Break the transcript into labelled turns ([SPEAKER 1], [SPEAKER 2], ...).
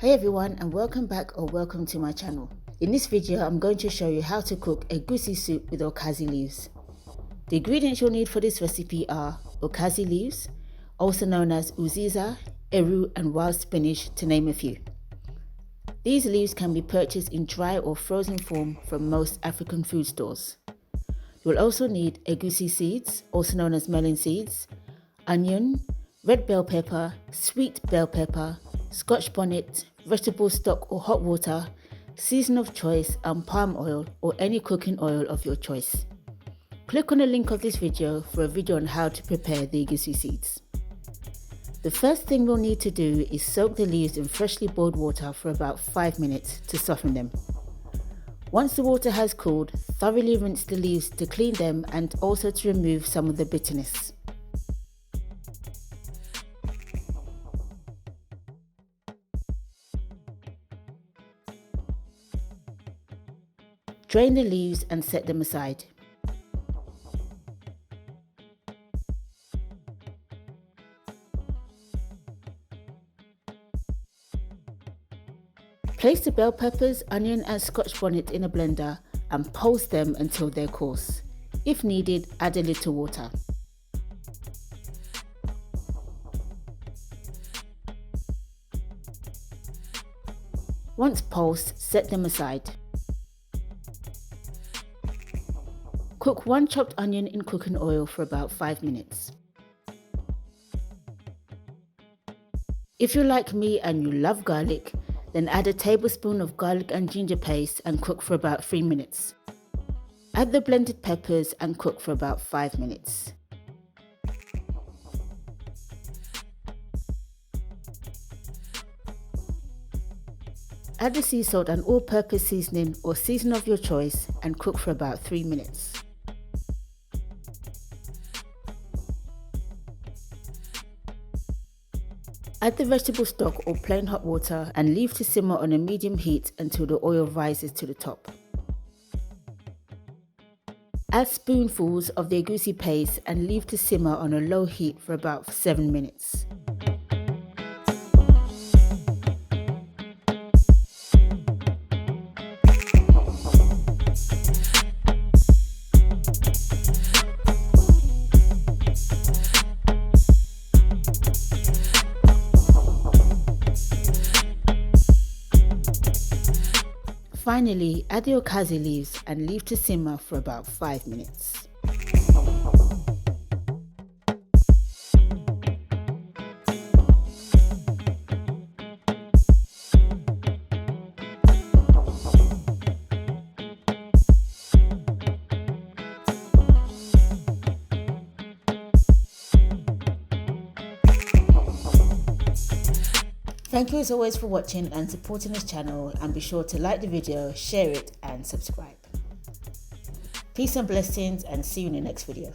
[SPEAKER 1] Hey everyone, and welcome back or welcome to my channel. In this video I'm going to show you how to cook egusi soup with okazi leaves. The ingredients you'll need for this recipe are okazi leaves, also known as uziza, eru and wild spinach, to name a few. These leaves can be purchased in dry or frozen form from most African food stores. You will also need egusi seeds, also known as melon seeds, onion, red bell pepper, sweet bell pepper, Scotch bonnet, vegetable stock or hot water, season of choice and palm oil or any cooking oil of your choice. Click on the link of this video for a video on how to prepare the egusi seeds. The first thing we'll need to do is soak the leaves in freshly boiled water for about 5 minutes to soften them. Once the water has cooled, thoroughly rinse the leaves to clean them and also to remove some of the bitterness. Drain the leaves and set them aside. Place the bell peppers, onion and Scotch bonnet in a blender and pulse them until they're coarse. If needed, add a little water. Once pulsed, set them aside. Cook 1 chopped onion in cooking oil for about 5 minutes. If you're like me and you love garlic, then add a tablespoon of garlic and ginger paste and cook for about 3 minutes. Add the blended peppers and cook for about 5 minutes. Add the sea salt and all-purpose seasoning or season of your choice and cook for about 3 minutes. Add the vegetable stock or plain hot water and leave to simmer on a medium heat until the oil rises to the top. Add spoonfuls of the egusi paste and leave to simmer on a low heat for about 7 minutes. Finally, add the okazi leaves and leave to simmer for about 5 minutes. Thank you as always for watching and supporting this channel, and be sure to like the video, share it and subscribe. Peace and blessings, and see you in the next video.